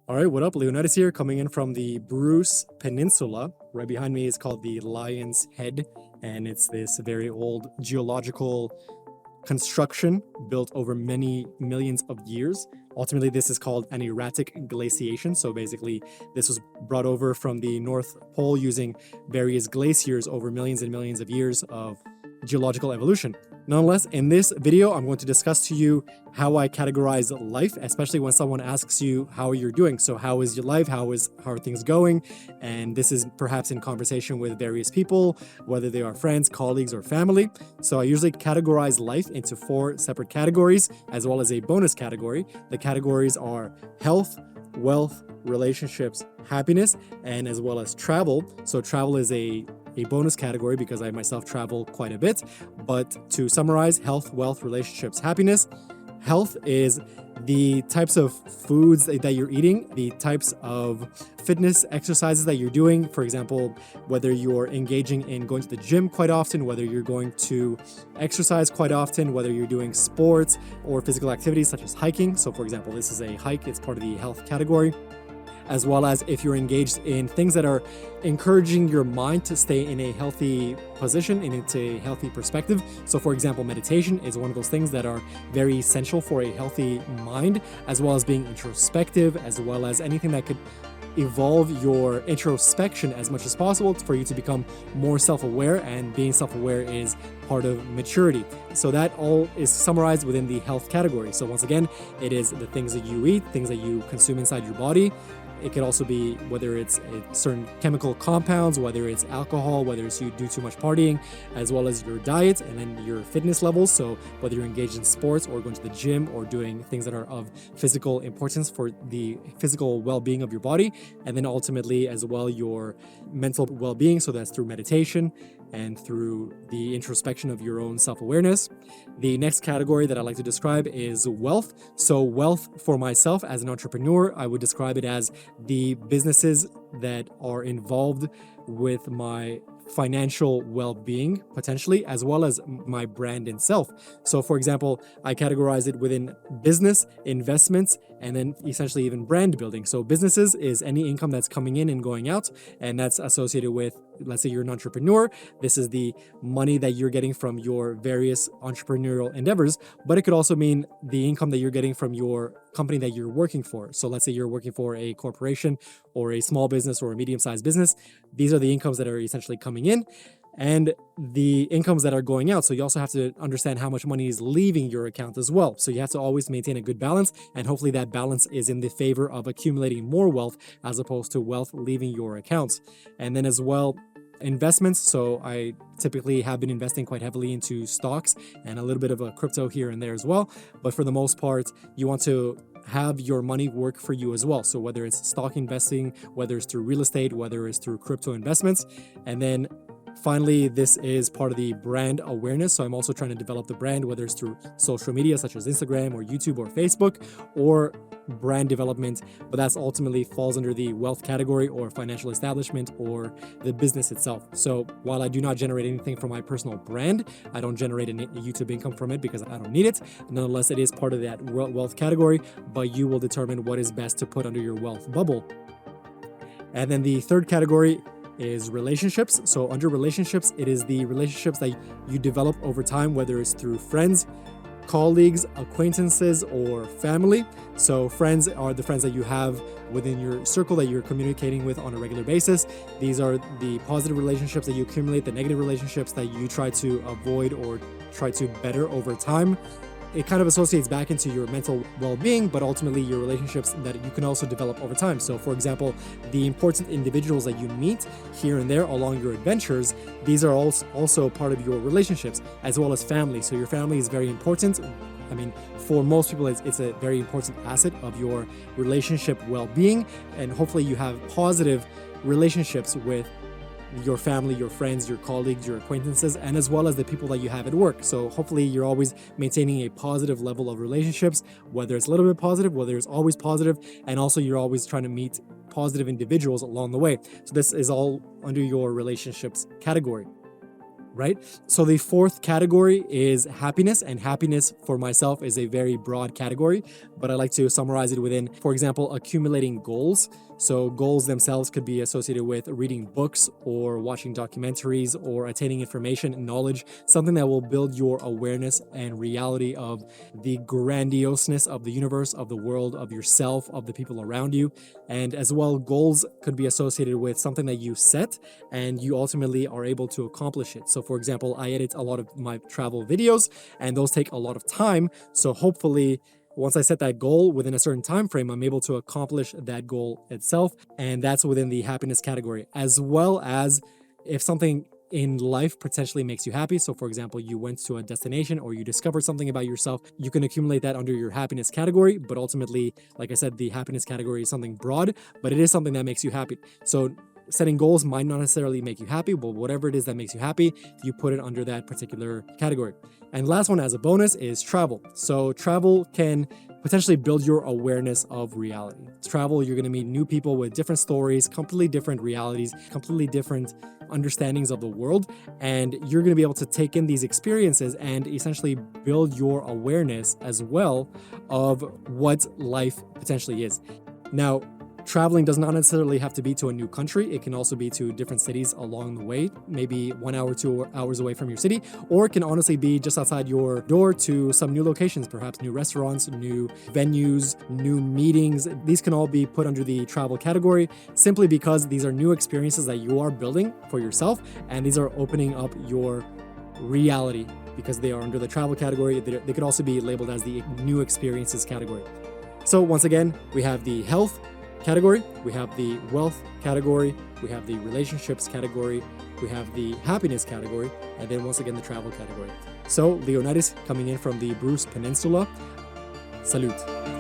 All right, what up? Leonidas here, coming in from the Bruce Peninsula. Right behind me is called the Lion's Head, and it's this very old geological construction built over many millions of years. Ultimately, this is called an erratic glaciation. So basically, this was brought over from the North Pole using various glaciers over millions and millions of years of geological evolution. Nonetheless, in this video, I'm going to discuss to you how I categorize life, especially when someone asks you how you're doing. So how is your life? How are things going? And this is perhaps in conversation with various people, whether they are friends, colleagues, or family. So I usually categorize life into 4 separate categories, as well as a bonus category. The categories are health, wealth, relationships, happiness, and as well as travel. So travel is a bonus category because I myself travel quite a bit. But to summarize, health, wealth, relationships, happiness. Health is the types of foods that you're eating, the types of fitness exercises that you're doing. For example, whether you're engaging in going to the gym quite often, whether you're going to exercise quite often, whether you're doing sports or physical activities such as hiking. So for example, this is a hike, it's part of the health category. As well as if you're engaged in things that are encouraging your mind to stay in a healthy position and into a healthy perspective. So for example, meditation is one of those things that are very essential for a healthy mind, as well as being introspective, as well as anything that could evolve your introspection as much as possible for you to become more self-aware, and being self-aware is part of maturity. So that all is summarized within the health category. So once again, it is the things that you eat, things that you consume inside your body. It could also be whether it's certain chemical compounds, whether it's alcohol, whether it's you do too much partying, as well as your diet and then your fitness levels. So whether you're engaged in sports or going to the gym or doing things that are of physical importance for the physical well-being of your body. And then ultimately as well, your mental well-being. So that's through meditation and through the introspection of your own self-awareness. The next category that I like to describe is wealth. So wealth for myself as an entrepreneur, I would describe it as the businesses that are involved with my financial well-being potentially, as well as my brand itself. So for example, I categorize it within business, investments, and then essentially even brand building. So businesses is any income that's coming in and going out, and that's associated with, let's say you're an entrepreneur, this is the money that you're getting from your various entrepreneurial endeavors, but it could also mean the income that you're getting from your company that you're working for. So let's say you're working for a corporation or a small business or a medium-sized business. These are the incomes that are essentially coming in and the incomes that are going out. So you also have to understand how much money is leaving your account as well. So you have to always maintain a good balance, and hopefully that balance is in the favor of accumulating more wealth as opposed to wealth leaving your accounts. And then as well, investments. So I typically have been investing quite heavily into stocks and a little bit of a crypto here and there as well. But for the most part, you want to have your money work for you as well. So whether it's stock investing, whether it's through real estate, whether it's through crypto investments. And then finally, this is part of the brand awareness. So I'm also trying to develop the brand, whether it's through social media such as Instagram or YouTube or Facebook, or brand development, but that's ultimately falls under the wealth category or financial establishment or the business itself. So while I do not generate anything from my personal brand, I don't generate a YouTube income from it because I don't need it. Nonetheless, it is part of that wealth category, but you will determine what is best to put under your wealth bubble. And then the third category is relationships. So under relationships, it is the relationships that you develop over time, whether it's through friends, colleagues, acquaintances, or family. So friends are the friends that you have within your circle that you're communicating with on a regular basis. These are the positive relationships that you accumulate, the negative relationships that you try to avoid or try to better over time. It kind of associates back into your mental well-being, but ultimately your relationships that you can also develop over time. So for example, the important individuals that you meet here and there along your adventures, these are also part of your relationships, as well as family. So your family is very important. I mean, for most people, it's a very important asset of your relationship well-being, and hopefully you have positive relationships with your family, your friends, your colleagues, your acquaintances, and as well as the people that you have at work. So hopefully you're always maintaining a positive level of relationships, whether it's a little bit positive, whether it's always positive, and also you're always trying to meet positive individuals along the way. So this is all under your relationships category. right? So the fourth category is happiness, and happiness for myself is a very broad category, but I like to summarize it within, for example, accumulating goals. So goals themselves could be associated with reading books or watching documentaries or attaining information and knowledge, something that will build your awareness and reality of the grandioseness of the universe, of the world, of yourself, of the people around you. And as well, goals could be associated with something that you set and you ultimately are able to accomplish it. So for example, I edit a lot of my travel videos and those take a lot of time. So hopefully once I set that goal within a certain time frame, I'm able to accomplish that goal itself. And that's within the happiness category, as well as if something in life potentially makes you happy. So for example, you went to a destination or you discovered something about yourself, you can accumulate that under your happiness category. But ultimately, like I said, the happiness category is something broad, but it is something that makes you happy. So setting goals might not necessarily make you happy, but whatever it is that makes you happy, you put it under that particular category. And last one as a bonus is travel. So travel can potentially build your awareness of reality. Travel, you're going to meet new people with different stories, completely different realities, completely different understandings of the world, and you're going to be able to take in these experiences and essentially build your awareness as well of what life potentially is. Now, traveling does not necessarily have to be to a new country. It can also be to different cities along the way, maybe 1 hour, 2 hours away from your city, or it can honestly be just outside your door to some new locations, perhaps new restaurants, new venues, new meetings. These can all be put under the travel category simply because these are new experiences that you are building for yourself, and these are opening up your reality because they are under the travel category. They could also be labeled as the new experiences category. So once again, we have the health category, we have the wealth category, we have the relationships category, we have the happiness category, and then once again the travel category. So Leonidas coming in from the Bruce Peninsula. Salute.